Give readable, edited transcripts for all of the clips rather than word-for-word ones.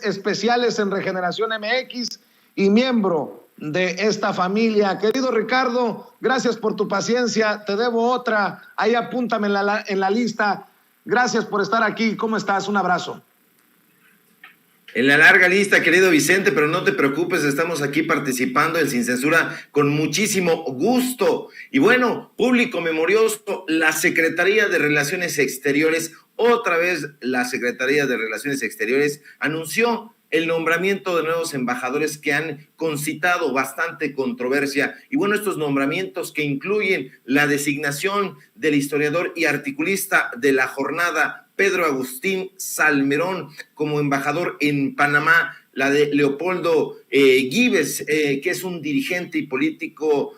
especiales en Regeneración MX y miembro de esta familia. Querido Ricardo, gracias por tu paciencia. Te debo otra. Ahí apúntame en la lista. Gracias por estar aquí. ¿Cómo estás? Un abrazo. En la larga lista, querido Vicente, pero no te preocupes, estamos aquí participando en Sin Censura con muchísimo gusto. Y bueno, público memorioso, la Secretaría de Relaciones Exteriores, otra vez la Secretaría de Relaciones Exteriores anunció el nombramiento de nuevos embajadores que han concitado bastante controversia. Y bueno, estos nombramientos que incluyen la designación del historiador y articulista de La Jornada, Pedro Agustín Salmerón, como embajador en Panamá, la de Leopoldo Gives, que es un dirigente y político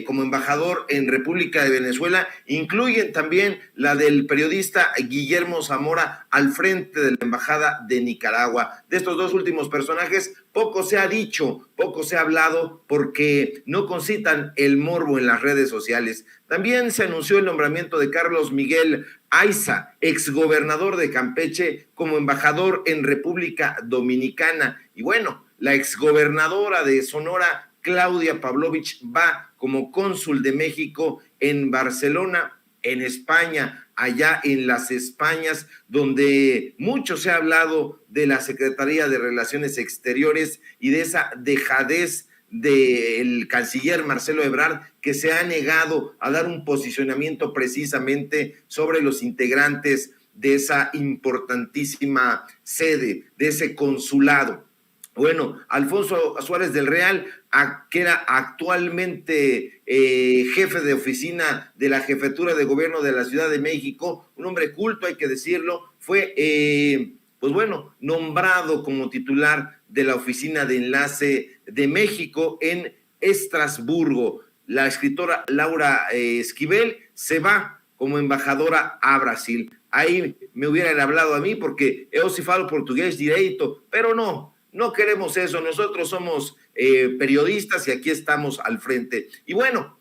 como embajador en República de Venezuela. Incluyen también la del periodista Guillermo Zamora al frente de la Embajada de Nicaragua. De estos dos últimos personajes poco se ha dicho, poco se ha hablado porque no concitan el morbo en las redes sociales. También se anunció el nombramiento de Carlos Miguel Aiza, exgobernador de Campeche, como embajador en República Dominicana. Y bueno, la exgobernadora de Sonora, Claudia Pavlovich, va como cónsul de México en Barcelona, en España, allá en las Españas, donde mucho se ha hablado de la Secretaría de Relaciones Exteriores y de esa dejadez del canciller Marcelo Ebrard, que se ha negado a dar un posicionamiento precisamente sobre los integrantes de esa importantísima sede, de ese consulado. Bueno, Alfonso Suárez del Real, que era actualmente jefe de oficina de la Jefatura de Gobierno de la Ciudad de México, un hombre culto, hay que decirlo, fue, pues bueno, nombrado como titular de la Oficina de Enlace de México en Estrasburgo. La escritora Laura Esquivel se va como embajadora a Brasil. Ahí me hubieran hablado a mí porque eu si falo portugués direito, pero no queremos eso, nosotros somos periodistas y aquí estamos al frente. Y bueno,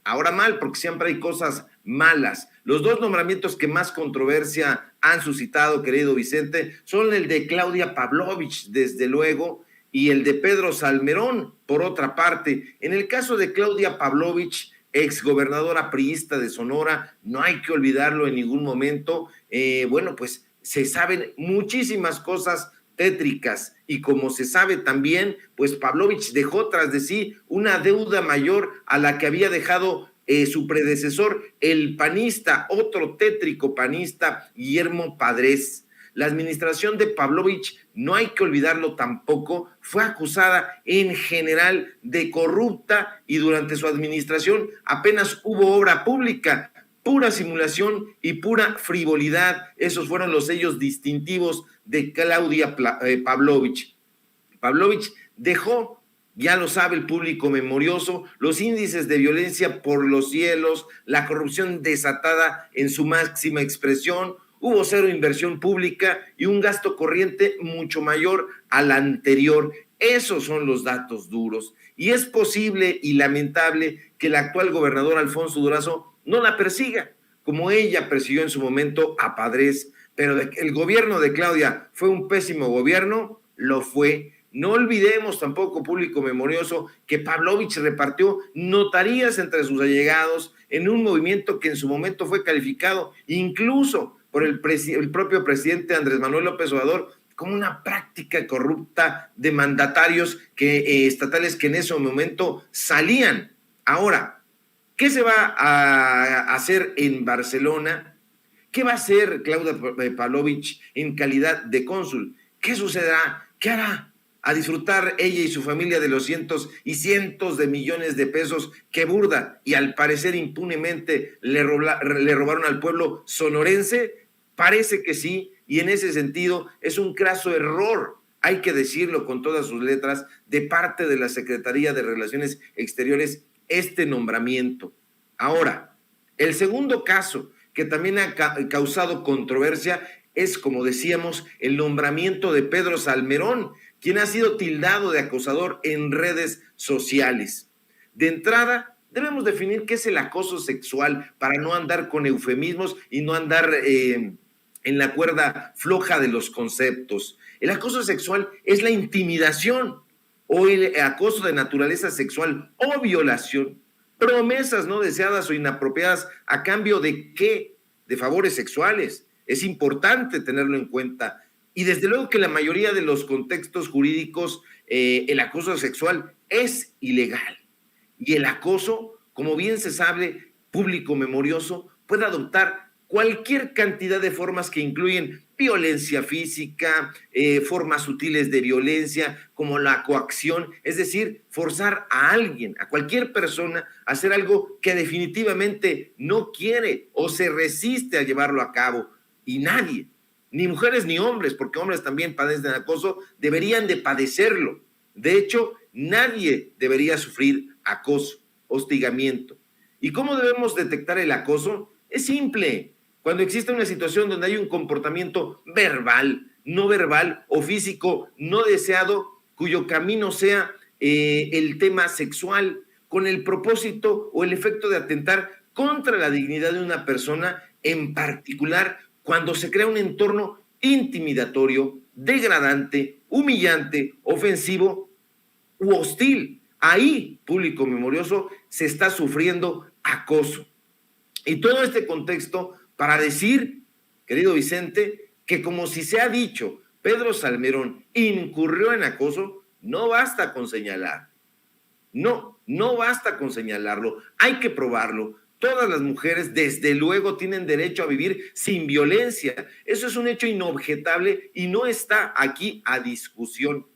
ahora mal, porque siempre hay cosas malas. Los dos nombramientos que más controversia han suscitado, querido Vicente, son el de Claudia Pavlovich, desde luego, y el de Pedro Salmerón, por otra parte. En el caso de Claudia Pavlovich, exgobernadora priista de Sonora, no hay que olvidarlo en ningún momento. Bueno, pues se saben muchísimas cosas tétricas, y como se sabe también, pues Pavlovich dejó tras de sí una deuda mayor a la que había dejado su predecesor, el panista, otro tétrico panista, Guillermo Padres. La administración de Pavlovich, no hay que olvidarlo tampoco, fue acusada en general de corrupta, y durante su administración apenas hubo obra pública. Pura simulación y pura frivolidad, esos fueron los sellos distintivos de Claudia Pavlovich. Pavlovich dejó, ya lo sabe el público memorioso, los índices de violencia por los cielos, la corrupción desatada en su máxima expresión, hubo cero inversión pública y un gasto corriente mucho mayor al anterior. Esos son los datos duros. Y es posible y lamentable que el actual gobernador Alfonso Durazo no la persiga, como ella persiguió en su momento a Padres. Pero el gobierno de Claudia fue un pésimo gobierno, lo fue. No olvidemos tampoco, público memorioso, que Pavlovich repartió notarías entre sus allegados en un movimiento que en su momento fue calificado incluso por el propio presidente Andrés Manuel López Obrador como una práctica corrupta de mandatarios estatales que en ese momento salían. Ahora, ¿qué se va a hacer en Barcelona? ¿Qué va a hacer Claudia Pavlovich en calidad de cónsul? ¿Qué sucederá? ¿Qué hará? A disfrutar ella y su familia de los cientos y cientos de millones de pesos que burda y al parecer impunemente le robaron al pueblo sonorense. Parece que sí, y en ese sentido es un craso error, hay que decirlo con todas sus letras, de parte de la Secretaría de Relaciones Exteriores, este nombramiento. Ahora, el segundo caso que también ha causado controversia es, como decíamos, el nombramiento de Pedro Salmerón, quien ha sido tildado de acosador en redes sociales. De entrada, debemos definir qué es el acoso sexual para no andar con eufemismos y no andar en la cuerda floja de los conceptos. El acoso sexual es la intimidación o el acoso de naturaleza sexual o violación, promesas no deseadas o inapropiadas a cambio de ¿qué? De favores sexuales. Es importante tenerlo en cuenta. Y desde luego que la mayoría de los contextos jurídicos, el acoso sexual es ilegal. Y el acoso, como bien se sabe, público memorioso, puede adoptar cualquier cantidad de formas que incluyen violencia física, formas sutiles de violencia, como la coacción, es decir, forzar a alguien, a cualquier persona, a hacer algo que definitivamente no quiere o se resiste a llevarlo a cabo. Y nadie, ni mujeres ni hombres, porque hombres también padecen acoso, deberían de padecerlo. De hecho, nadie debería sufrir acoso, hostigamiento. ¿Y cómo debemos detectar el acoso? Es simple. Cuando existe una situación donde hay un comportamiento verbal, no verbal o físico no deseado, cuyo camino sea el tema sexual, con el propósito o el efecto de atentar contra la dignidad de una persona, en particular cuando se crea un entorno intimidatorio, degradante, humillante, ofensivo u hostil. Ahí, público memorioso, se está sufriendo acoso. Y todo este contexto para decir, querido Vicente, que como si se ha dicho, Pedro Salmerón incurrió en acoso, no basta con señalar. No basta con señalarlo, hay que probarlo. Todas las mujeres, desde luego, tienen derecho a vivir sin violencia. Eso es un hecho inobjetable y no está aquí a discusión.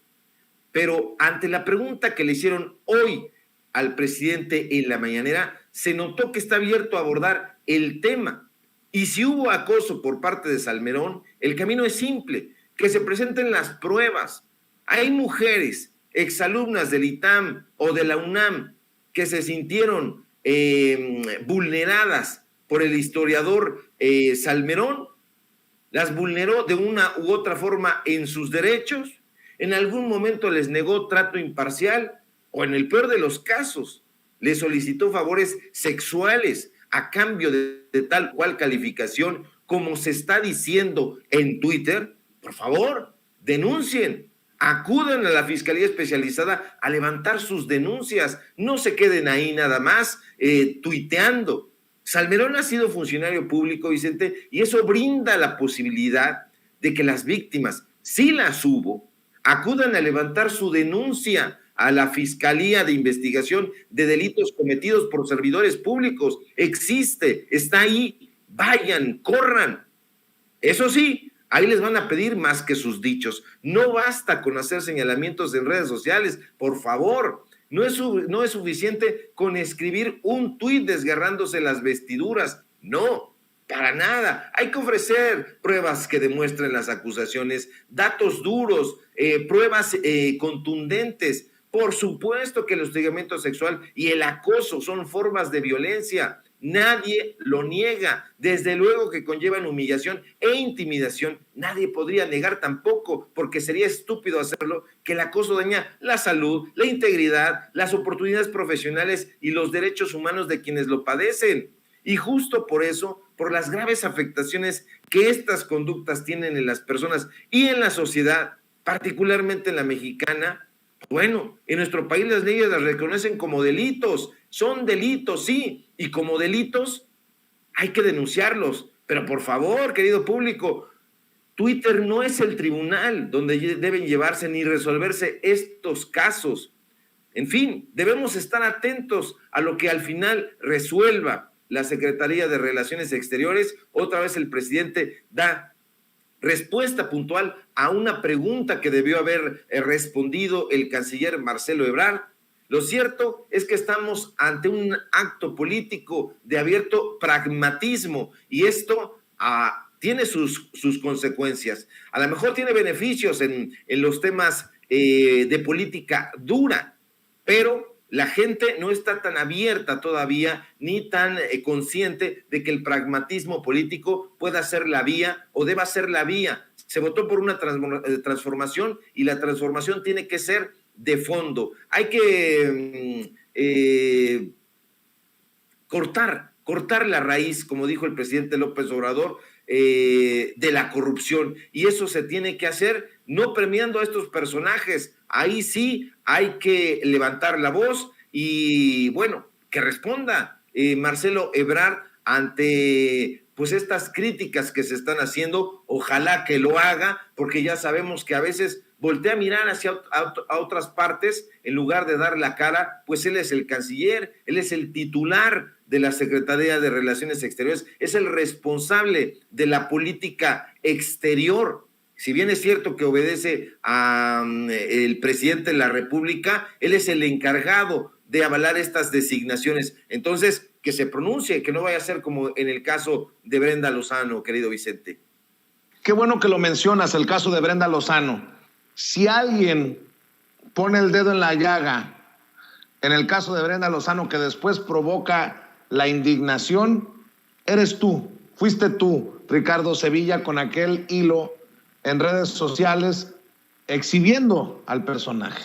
Pero ante la pregunta que le hicieron hoy al presidente en la mañanera, se notó que está abierto a abordar el tema. Y si hubo acoso por parte de Salmerón, el camino es simple, que se presenten las pruebas. Hay mujeres, exalumnas del ITAM o de la UNAM, que se sintieron vulneradas por el historiador Salmerón, las vulneró de una u otra forma en sus derechos, en algún momento les negó trato imparcial o en el peor de los casos les solicitó favores sexuales a cambio de tal cual calificación como se está diciendo en Twitter. Por favor, denuncien, acudan a la Fiscalía Especializada a levantar sus denuncias, no se queden ahí nada más tuiteando. Salmerón ha sido funcionario público, Vicente, y eso brinda la posibilidad de que las víctimas, si las hubo, acudan a levantar su denuncia a la Fiscalía de Investigación de Delitos Cometidos por Servidores Públicos. Existe, está ahí, vayan, corran. Eso sí, ahí les van a pedir más que sus dichos. No basta con hacer señalamientos en redes sociales, por favor. No es suficiente con escribir un tuit desgarrándose las vestiduras. No, para nada. Hay que ofrecer pruebas que demuestren las acusaciones, datos duros, pruebas contundentes. Por supuesto que el hostigamiento sexual y el acoso son formas de violencia. Nadie lo niega. Desde luego que conllevan humillación e intimidación. Nadie podría negar tampoco, porque sería estúpido hacerlo, que el acoso daña la salud, la integridad, las oportunidades profesionales y los derechos humanos de quienes lo padecen. Y justo por eso, por las graves afectaciones que estas conductas tienen en las personas y en la sociedad, particularmente en la mexicana, bueno, en nuestro país las leyes las reconocen como delitos, son delitos, sí, y como delitos hay que denunciarlos. Pero por favor, querido público, Twitter no es el tribunal donde deben llevarse ni resolverse estos casos. En fin, debemos estar atentos a lo que al final resuelva la Secretaría de Relaciones Exteriores. Otra vez el presidente da respuesta puntual a una pregunta que debió haber respondido el canciller Marcelo Ebrard. Lo cierto es que estamos ante un acto político de abierto pragmatismo y esto tiene sus consecuencias. A lo mejor tiene beneficios en los temas de política dura, pero la gente no está tan abierta todavía ni tan consciente de que el pragmatismo político pueda ser la vía o deba ser la vía. Se votó por una transformación y la transformación tiene que ser de fondo. Hay que cortar la raíz, como dijo el presidente López Obrador, de la corrupción, y eso se tiene que hacer no premiando a estos personajes. Ahí sí hay que levantar la voz y bueno, que responda Marcelo Ebrard ante pues estas críticas que se están haciendo. Ojalá que lo haga, porque ya sabemos que a veces voltea a mirar hacia a otras partes en lugar de dar la cara. Pues él es el canciller, él es el titular de la Secretaría de Relaciones Exteriores, es el responsable de la política exterior. Si bien es cierto que obedece al presidente de la República, él es el encargado de avalar estas designaciones. Entonces, que se pronuncie, que no vaya a ser como en el caso de Brenda Lozano, querido Vicente. Qué bueno que lo mencionas, el caso de Brenda Lozano. Si alguien pone el dedo en la llaga en el caso de Brenda Lozano, que después provoca la indignación, eres tú, fuiste tú, Ricardo Sevilla, con aquel hilo en redes sociales exhibiendo al personaje.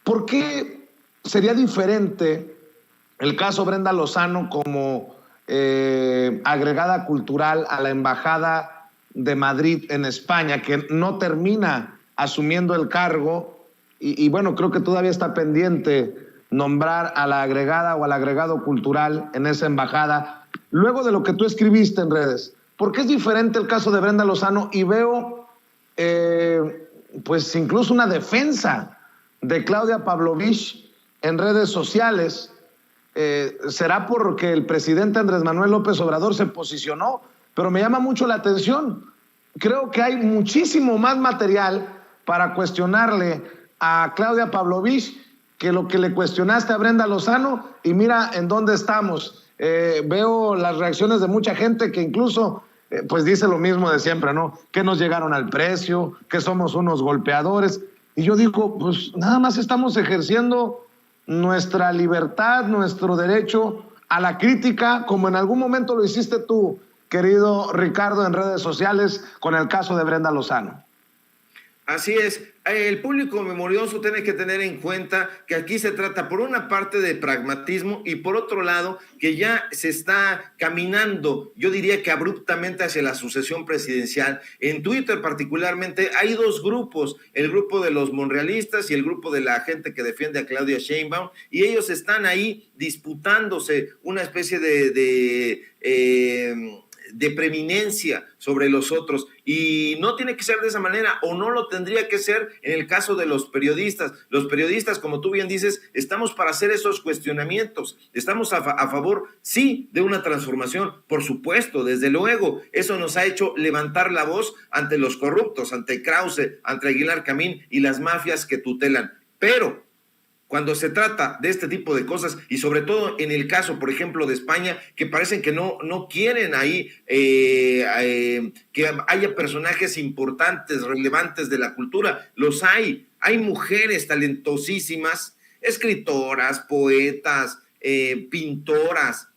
¿Por qué sería diferente el caso Brenda Lozano como agregada cultural a la Embajada de Madrid en España, que no termina asumiendo el cargo y bueno, creo que todavía está pendiente nombrar a la agregada o al agregado cultural en esa embajada, luego de lo que tú escribiste en redes? ¿Por qué es diferente el caso de Brenda Lozano? Y veo pues incluso una defensa de Claudia Pavlovich en redes sociales. ¿Será porque el presidente Andrés Manuel López Obrador se posicionó? Pero me llama mucho la atención. Creo que hay muchísimo más material para cuestionarle a Claudia Pavlovich que lo que le cuestionaste a Brenda Lozano, y mira en dónde estamos. Veo las reacciones de mucha gente que incluso pues dice lo mismo de siempre, ¿no? Que nos llegaron al precio, que somos unos golpeadores. Y yo digo, pues nada más estamos ejerciendo nuestra libertad, nuestro derecho a la crítica, como en algún momento lo hiciste tú, querido Ricardo, en redes sociales con el caso de Brenda Lozano. Así es, el público memorioso tiene que tener en cuenta que aquí se trata por una parte de pragmatismo y por otro lado que ya se está caminando, yo diría que abruptamente, hacia la sucesión presidencial. En Twitter particularmente hay dos grupos, el grupo de los monrealistas y el grupo de la gente que defiende a Claudia Sheinbaum, y ellos están ahí disputándose una especie de preeminencia sobre los otros, y no tiene que ser de esa manera, o no lo tendría que ser en el caso de los periodistas. Los periodistas, como tú bien dices, estamos para hacer esos cuestionamientos, estamos a favor, sí, de una transformación, por supuesto, desde luego, eso nos ha hecho levantar la voz ante los corruptos, ante Krause, ante Aguilar Camín y las mafias que tutelan, pero cuando se trata de este tipo de cosas, y sobre todo en el caso, por ejemplo, de España, que parecen que no quieren ahí que haya personajes importantes, relevantes de la cultura. Los hay mujeres talentosísimas, escritoras, poetas, pintoras,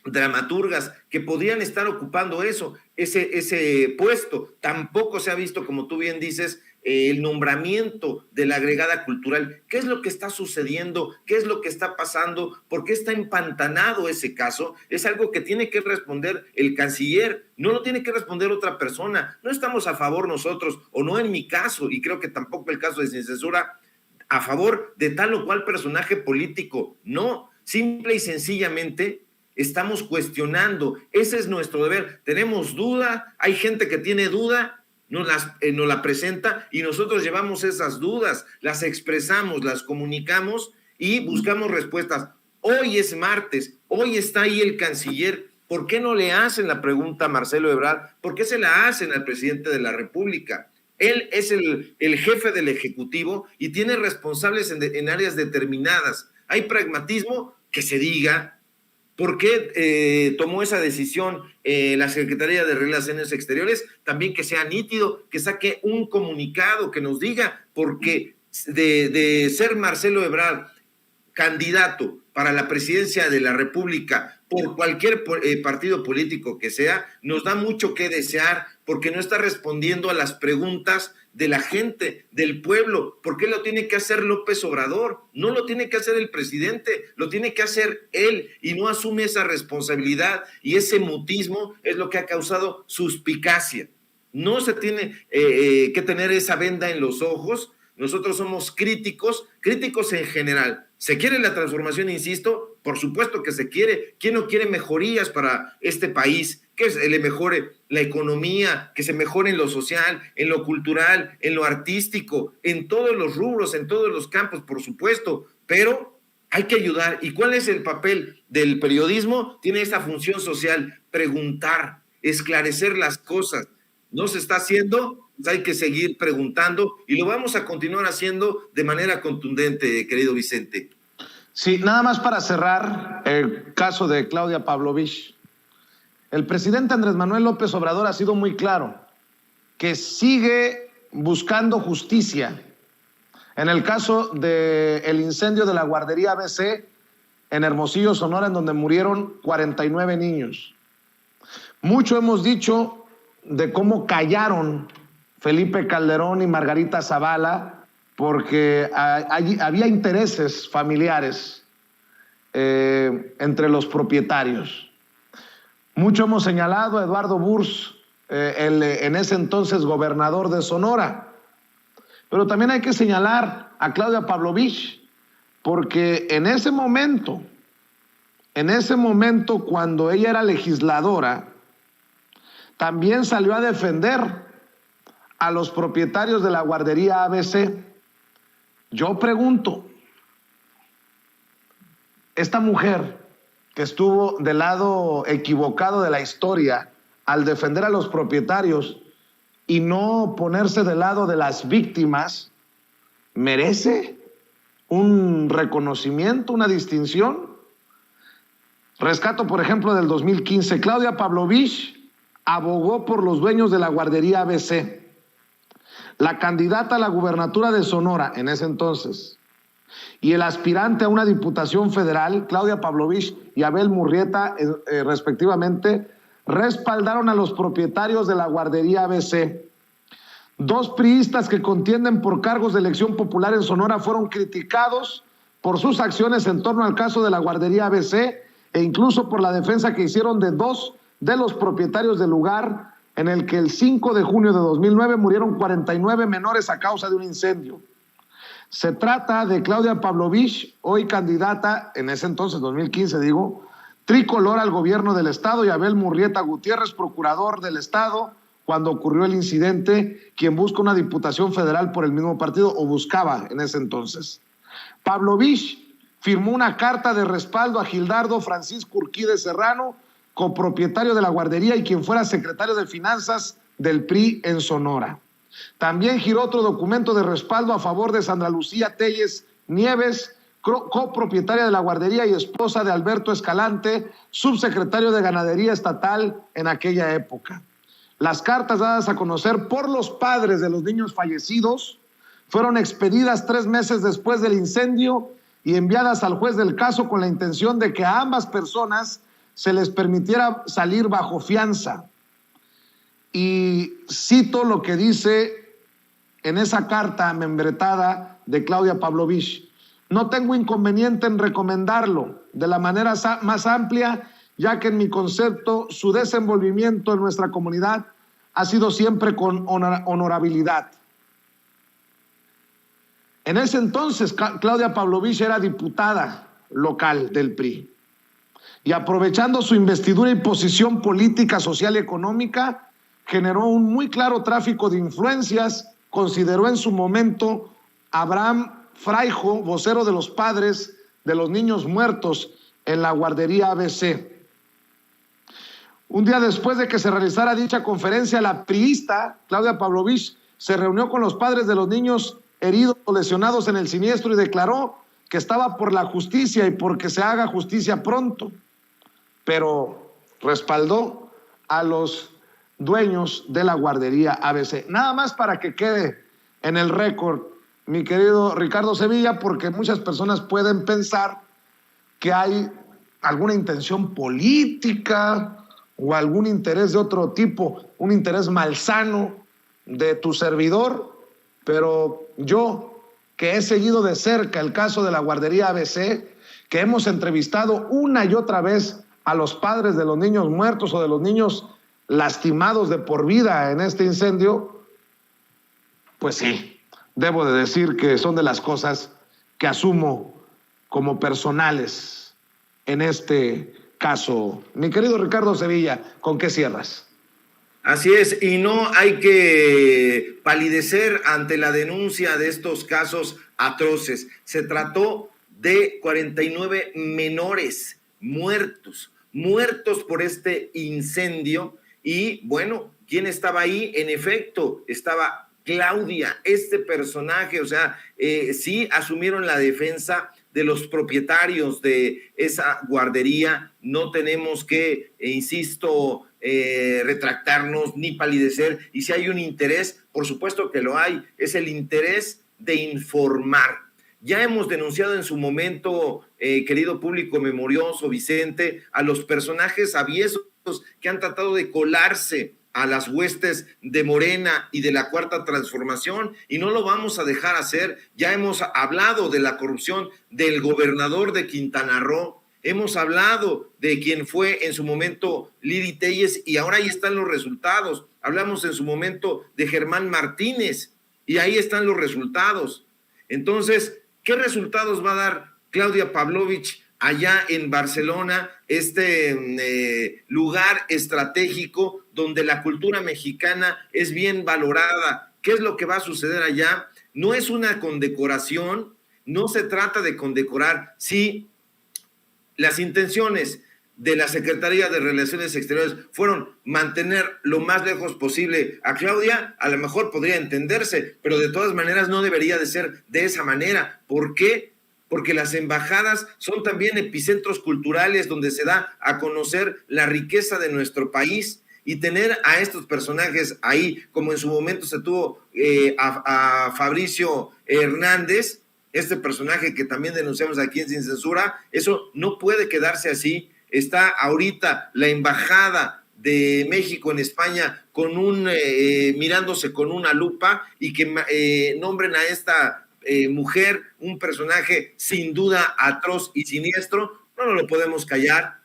dramaturgas, que podrían estar ocupando ese puesto. Tampoco se ha visto, como tú bien dices, el nombramiento de la agregada cultural. ¿Qué es lo que está sucediendo? ¿Qué es lo que está pasando? ¿Por qué está empantanado ese caso? Es algo que tiene que responder el canciller, no lo tiene que responder otra persona. No estamos a favor nosotros, o no en mi caso, y creo que tampoco el caso de Sin Censura, a favor de tal o cual personaje político. No, simple y sencillamente estamos cuestionando. Ese es nuestro deber. Tenemos duda, hay gente que tiene duda, nos la presenta y nosotros llevamos esas dudas, las expresamos, las comunicamos y buscamos respuestas. Hoy es martes, hoy está ahí el canciller. ¿Por qué no le hacen la pregunta a Marcelo Ebrard? ¿Por qué se la hacen al presidente de la República? Él es el jefe del Ejecutivo y tiene responsables en áreas determinadas. Hay pragmatismo, que se diga. ¿Por qué tomó esa decisión la Secretaría de Relaciones Exteriores? También que sea nítido, que saque un comunicado, que nos diga, porque de ser Marcelo Ebrard candidato para la presidencia de la República por cualquier partido político que sea, nos da mucho que desear porque no está respondiendo a las preguntas de la gente, del pueblo. ¿Por qué lo tiene que hacer López Obrador? No lo tiene que hacer el presidente, lo tiene que hacer él y no asume esa responsabilidad, y ese mutismo es lo que ha causado suspicacia. No se tiene que tener esa venda en los ojos. Nosotros somos críticos en general. ¿Se quiere la transformación, insisto? Por supuesto que se quiere. ¿Quién no quiere mejorías para este país? Que se le mejore la economía, que se mejore en lo social, en lo cultural, en lo artístico, en todos los rubros, en todos los campos, por supuesto, pero hay que ayudar. ¿Y cuál es el papel del periodismo? Tiene esa función social: preguntar, esclarecer las cosas. No se está haciendo, pues hay que seguir preguntando y lo vamos a continuar haciendo de manera contundente, querido Vicente. Sí, nada más para cerrar el caso de Claudia Pavlovich. El presidente Andrés Manuel López Obrador ha sido muy claro que sigue buscando justicia en el caso del incendio de la guardería ABC en Hermosillo, Sonora, en donde murieron 49 niños. Mucho hemos dicho de cómo callaron Felipe Calderón y Margarita Zavala porque había intereses familiares entre los propietarios. Mucho hemos señalado a Eduardo Burs, en ese entonces gobernador de Sonora, pero también hay que señalar a Claudia Pavlovich, porque en ese momento, cuando ella era legisladora, también salió a defender a los propietarios de la guardería ABC. Yo pregunto, esta mujer que estuvo del lado equivocado de la historia al defender a los propietarios y no ponerse del lado de las víctimas, ¿merece un reconocimiento, una distinción? Rescato, por ejemplo, del 2015, Claudia Pavlovich abogó por los dueños de la guardería ABC. La candidata a la gubernatura de Sonora en ese entonces y el aspirante a una diputación federal, Claudia Pavlovich y Abel Murrieta, respectivamente, respaldaron a los propietarios de la guardería ABC. Dos priistas que contienden por cargos de elección popular en Sonora fueron criticados por sus acciones en torno al caso de la guardería ABC e incluso por la defensa que hicieron de dos de los propietarios del lugar en el que el 5 de junio de 2009 murieron 49 menores a causa de un incendio. Se trata de Claudia Pavlovich, hoy candidata, en ese entonces, 2015 digo, tricolor al gobierno del estado, y Abel Murrieta Gutiérrez, procurador del estado, cuando ocurrió el incidente, quien busca una diputación federal por el mismo partido, o buscaba en ese entonces. Pavlovich firmó una carta de respaldo a Gildardo Francisco Urquide Serrano, copropietario de la guardería y quien fuera secretario de Finanzas del PRI en Sonora. También giró otro documento de respaldo a favor de Sandra Lucía Telles Nieves, copropietaria de la guardería y esposa de Alberto Escalante, subsecretario de Ganadería Estatal en aquella época. Las cartas dadas a conocer por los padres de los niños fallecidos fueron expedidas 3 meses después del incendio y enviadas al juez del caso con la intención de que a ambas personas se les permitiera salir bajo fianza. Y cito lo que dice en esa carta membretada de Claudia Pavlovich: no tengo inconveniente en recomendarlo de la manera más amplia, ya que en mi concepto su desenvolvimiento en nuestra comunidad ha sido siempre con honorabilidad. En ese entonces Claudia Pavlovich era diputada local del PRI y, aprovechando su investidura y posición política, social y económica, generó un muy claro tráfico de influencias. Consideró en su momento a Abraham Fraijo, vocero de los padres de los niños muertos en la guardería ABC. Un día después de que se realizara dicha conferencia, la priista Claudia Pavlovich se reunió con los padres de los niños heridos o lesionados en el siniestro y declaró que estaba por la justicia y porque se haga justicia pronto, pero respaldó a los dueños de la guardería ABC. Nada más para que quede en el récord, mi querido Ricardo Sevilla, porque muchas personas pueden pensar que hay alguna intención política o algún interés de otro tipo, un interés malsano de tu servidor, pero yo, que he seguido de cerca el caso de la guardería ABC, que hemos entrevistado una y otra vez a los padres de los niños muertos o de los niños lastimados de por vida en este incendio, pues sí, debo de decir que son de las cosas que asumo como personales en este caso. Mi querido Ricardo Sevilla, ¿con qué cierras? Así es, y no hay que palidecer ante la denuncia de estos casos atroces. Se trató de 49 menores muertos por este incendio. Y bueno, ¿quién estaba ahí? En efecto, estaba Claudia, este personaje, o sea, sí asumieron la defensa de los propietarios de esa guardería. No tenemos que, insisto, retractarnos ni palidecer. Y si hay un interés, por supuesto que lo hay, es el interés de informar. Ya hemos denunciado en su momento, querido público memorioso, Vicente, a los personajes aviesos que han tratado de colarse a las huestes de Morena y de la Cuarta Transformación, y no lo vamos a dejar hacer. Ya hemos hablado de la corrupción del gobernador de Quintana Roo, hemos hablado de quien fue en su momento Lili Téllez, y ahora ahí están los resultados. Hablamos en su momento de Germán Martínez, y ahí están los resultados. Entonces, ¿qué resultados va a dar Claudia Pavlovich allá en Barcelona, este lugar estratégico donde la cultura mexicana es bien valorada? ¿Qué es lo que va a suceder allá? No es una condecoración, no se trata de condecorar. Sí, las intenciones de la Secretaría de Relaciones Exteriores fueron mantener lo más lejos posible a Claudia, a lo mejor podría entenderse, pero de todas maneras no debería de ser de esa manera. ¿Por qué? Porque las embajadas son también epicentros culturales donde se da a conocer la riqueza de nuestro país, y tener a estos personajes ahí, como en su momento se tuvo a Fabricio Hernández, este personaje que también denunciamos aquí en Sin Censura, eso no puede quedarse así. Está ahorita la embajada de México en España con mirándose con una lupa, y que nombren a esta mujer, un personaje sin duda atroz y siniestro. No lo podemos callar,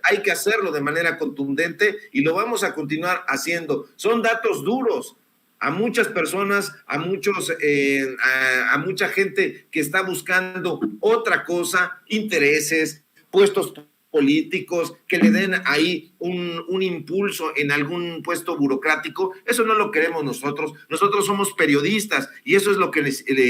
hay que hacerlo de manera contundente, y lo vamos a continuar haciendo. Son datos duros a muchas personas, a mucha gente que está buscando otra cosa, intereses, puestos políticos, que le den ahí un impulso en algún puesto burocrático. Eso no lo queremos nosotros. Nosotros somos periodistas y eso es lo que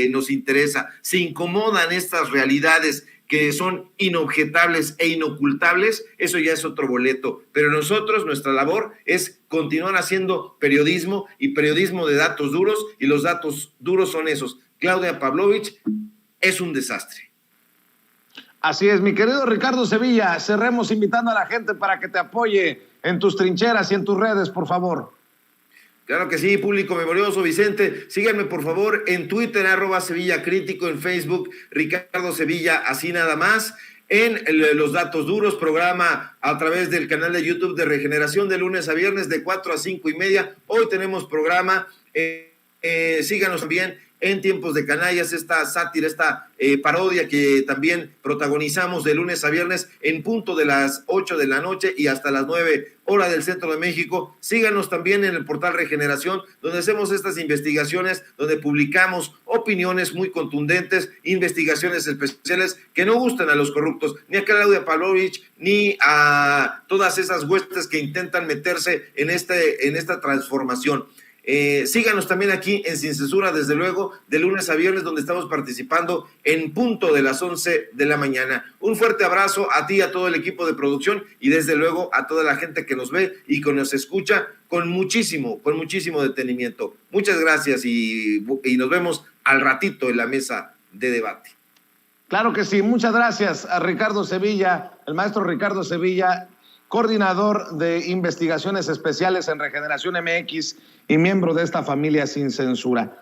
nos interesa. Se incomodan estas realidades que son inobjetables e inocultables, eso ya es otro boleto. Pero nosotros, nuestra labor es continuar haciendo periodismo, y periodismo de datos duros, y los datos duros son esos. Claudia Pavlovich es un desastre. Así es, mi querido Ricardo Sevilla, cerremos invitando a la gente para que te apoye en tus trincheras y en tus redes, por favor. Claro que sí, público memorioso, Vicente. Síganme, por favor, en Twitter, @SevillaCrítico, en Facebook, Ricardo Sevilla, así nada más. En Los Datos Duros, programa a través del canal de YouTube de Regeneración, de lunes a viernes, de 4 a 5:30. Hoy tenemos programa. Síganos también en Tiempos de Canallas, esta sátira, esta parodia que también protagonizamos de lunes a viernes en punto de las 8 de la noche y hasta las 9 hora del centro de México. Síganos también en el portal Regeneración, donde hacemos estas investigaciones, donde publicamos opiniones muy contundentes, investigaciones especiales que no gustan a los corruptos, ni a Claudia Pavlovich, ni a todas esas huestes que intentan meterse en esta transformación. Síganos también aquí en Sin Censura, desde luego, de lunes a viernes, donde estamos participando en punto de las 11 de la mañana. Un fuerte abrazo a ti, a todo el equipo de producción, y desde luego a toda la gente que nos ve y que nos escucha con muchísimo detenimiento. Muchas gracias, y nos vemos al ratito en la mesa de debate. Claro que sí, muchas gracias a Ricardo Sevilla, el maestro Ricardo Sevilla, coordinador de investigaciones especiales en Regeneración MX y miembro de esta familia Sin Censura.